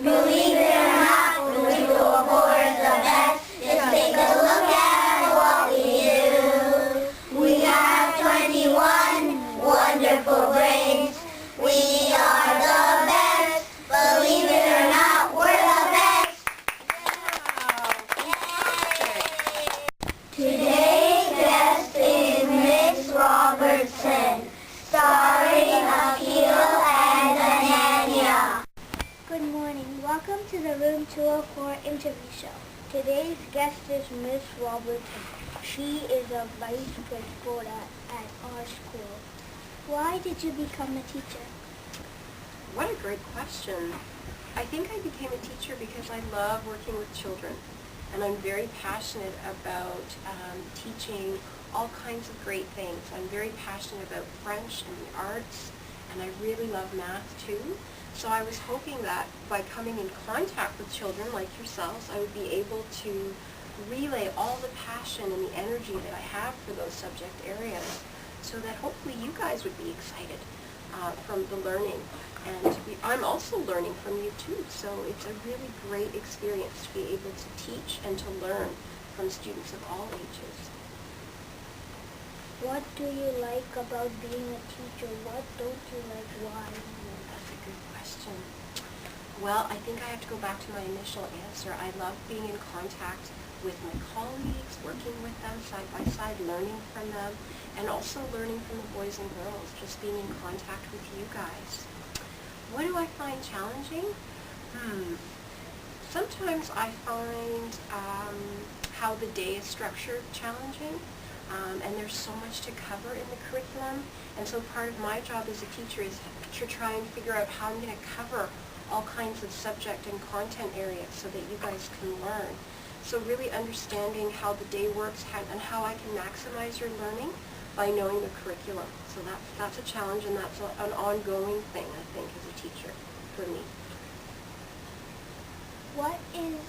Believe it or not, when we go forward the best, just take a look at what we do. We have 21 wonderful brains. We are the best. Believe it or not, we're the best. Today's guest is Ms Robertson, starring Akil and Ananya. Good morning. Welcome to the Room 204 interview show. Today's guest is Ms Robertson. She is a vice principal at our school. Why did you become a teacher? What a great question. I think I became a teacher because I love working with children, and I'm very passionate about teaching all kinds of great things. I'm very passionate about French and the arts, and I really love math too. So I was hoping that by coming in contact with children like yourselves, I would be able to relay all the passion and the energy that I have for those subject areas, so that hopefully you guys would be excited from the learning. And I'm also learning from you too, so it's a really great experience to be able to teach and to learn from students of all ages. What do you like about being a teacher? What don't you like? Why? That's a good question. Well, I think I have to go back to my initial answer. I love being in contact with my colleagues, working with them side by side, learning from them, and also learning from the boys and girls, just being in contact with you guys. What do I find challenging? Sometimes I find how the day is structured challenging, and there's so much to cover in the curriculum, and so part of my job as a teacher is to try and figure out how I'm going to cover all kinds of subject and content areas so that you guys can learn. So really understanding how the day works and how I can maximize your learning by knowing the curriculum. So that's a challenge, and that's an ongoing thing, I think, as a teacher for me. What is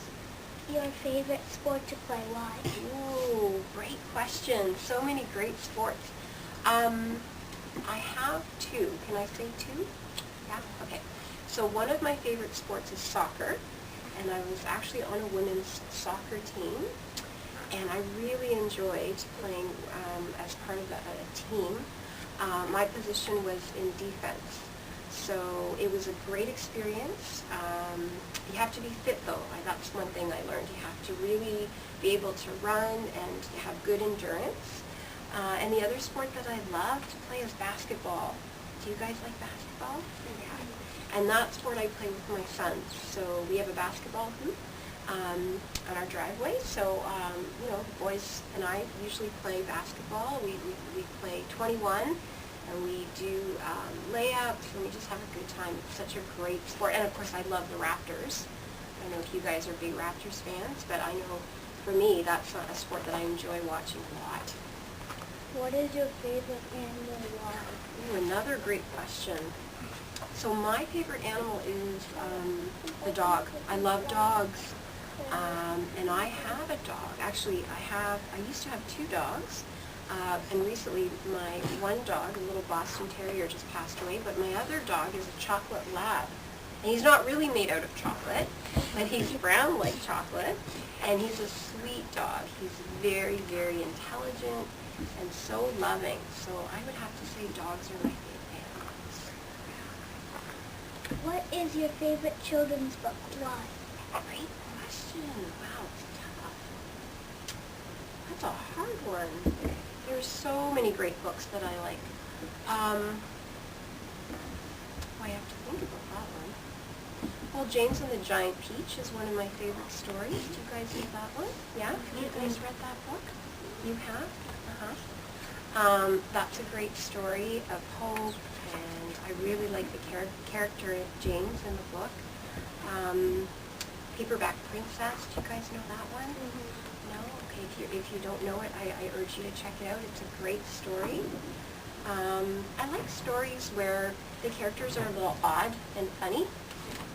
your favorite sport to play? Why? Ooh, great question. So many great sports. I have two. Can I say two? Yeah? Okay. So one of my favorite sports is soccer, and I was actually on a women's soccer team, and I really enjoyed playing as part of a team. My position was in defense, so it was a great experience. You have to be fit though. That's one thing I learned. You have to really be able to run and have good endurance. And the other sport that I love to play is basketball. Do you guys like basketball? Yeah. And that sport I play with my sons. So we have a basketball hoop on our driveway. So, the boys and I usually play basketball. We play 21, and we do layups, and we just have a good time. It's such a great sport. And of course, I love the Raptors. I don't know if you guys are big Raptors fans, but I know for me, that's a sport that I enjoy watching a lot. What is your favorite animal? Why? Ooh, another great question. So my favorite animal is the dog. I love dogs, and I have a dog. Actually, I used to have two dogs, and recently my one dog, a little Boston Terrier, just passed away, but my other dog is a chocolate lab. And he's not really made out of chocolate, but he's brown like chocolate, and he's a sweet dog. He's very, very intelligent and so loving. So I would have to say dogs are my favorite animals. What is your favorite children's book? Why? Great question. Wow, it's tough. That's a hard one. There's so many great books that I like. I have to think about that one. Well, James and the Giant Peach is one of my favorite stories. Do you guys know that one? Yeah? Have you guys read that book? You have? That's a great story of hope, and I really like the character of James in the book. Paperback Princess, do you guys know that one? No? Okay, if you don't know it, I urge you to check it out. It's a great story. I like stories where the characters are a little odd and funny,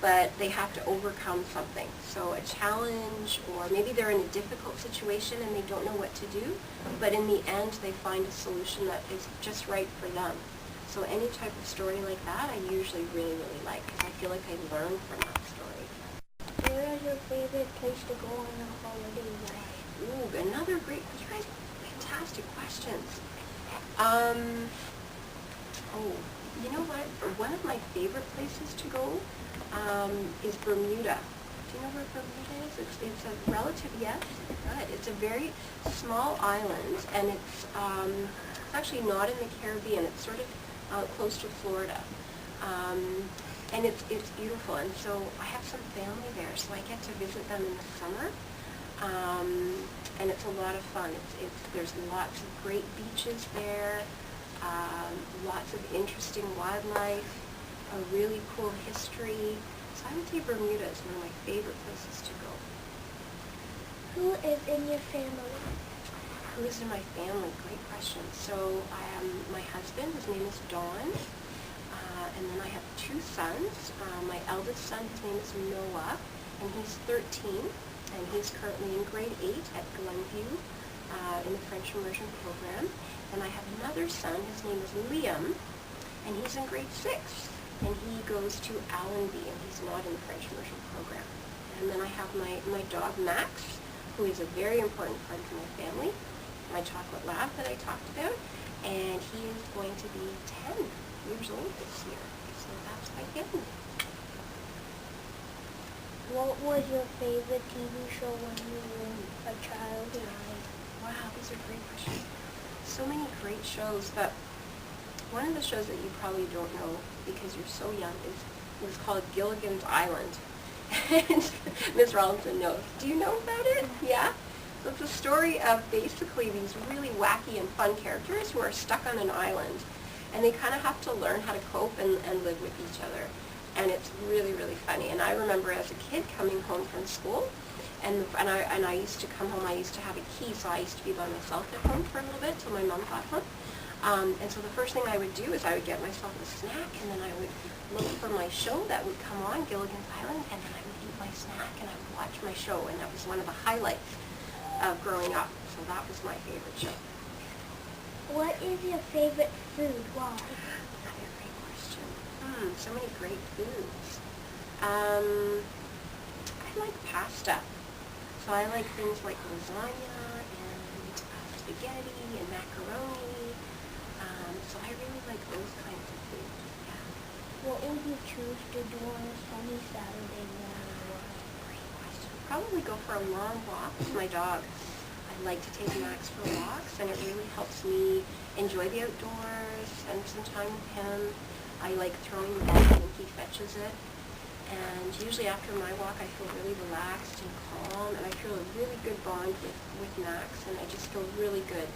but they have to overcome something. So a challenge, or maybe they're in a difficult situation and they don't know what to do, but in the end they find a solution that is just right for them. So any type of story like that I usually really, really like, because I feel like I learn from that story. where is your favorite place to go on a holiday? Why? Ooh, another great, you guys, fantastic questions. You know what? One of my favorite places to go is Bermuda. Do you know where Bermuda is? It's a relative, yes, good. It's a very small island, and it's actually not in the Caribbean. It's sort of close to Florida. And it's beautiful, and so I have some family there, so I get to visit them in the summer. And it's a lot of fun. There's lots of great beaches there, lots of interesting wildlife, a really cool history. So I would say Bermuda is one of my favorite places to go. Who is in your family? Who is in my family? Great question. So my husband, his name is Don, and then I have two sons. My eldest son, his name is Noah, and he's 13, and he's currently in grade 8 at Glenview in the French immersion program. And I have another son, his name is Liam, and he's in grade 6, and he goes to Allenby, and he's not in the French immersion program. And then I have my dog Max, who is a very important part of my family, my chocolate lab that I talked about, and he is going to be 10 years old this year. So that's my family. What was your favorite TV show when you were a child? Wow, these are great questions. So many great shows, but one of the shows that you probably don't know because you're so young is called Gilligan's Island. And Ms Robertson knows. Do you know about it? Yeah? So it's a story of basically these really wacky and fun characters who are stuck on an island, and they kind of have to learn how to cope and live with each other. And it's really, really funny. And I remember as a kid coming home from school, and I used to come home, I used to have a key, so I used to be by myself at home for a little bit till my mom got home. And so the first thing I would do is I would get myself a snack, and then I would look for my show that would come on, Gilligan's Island, and then I would eat my snack, and I would watch my show, and that was one of the highlights of growing up. So that was my favorite show. What is your favorite food? Why? Another great question. So many great foods. I like pasta. So I like things like lasagna and spaghetti and macaroni. So I really like those kinds of foods. Yeah. What would you choose to do on a sunny Saturday morning? Great question. Probably go for a long walk with my dog. I like to take Max for walks, and it really helps me enjoy the outdoors, spend some time with him. I like throwing the ball when he fetches it. And usually after my walk, I feel really relaxed and calm, and I feel a really good bond with Max, and I just feel really good.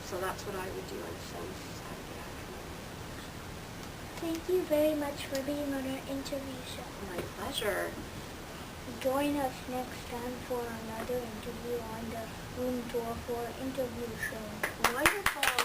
So that's what I would do on a sunny Saturday afternoon. Thank you very much for being on our interview show. My pleasure. Join us next time for another interview on the Room 204 interview show. Wonderful.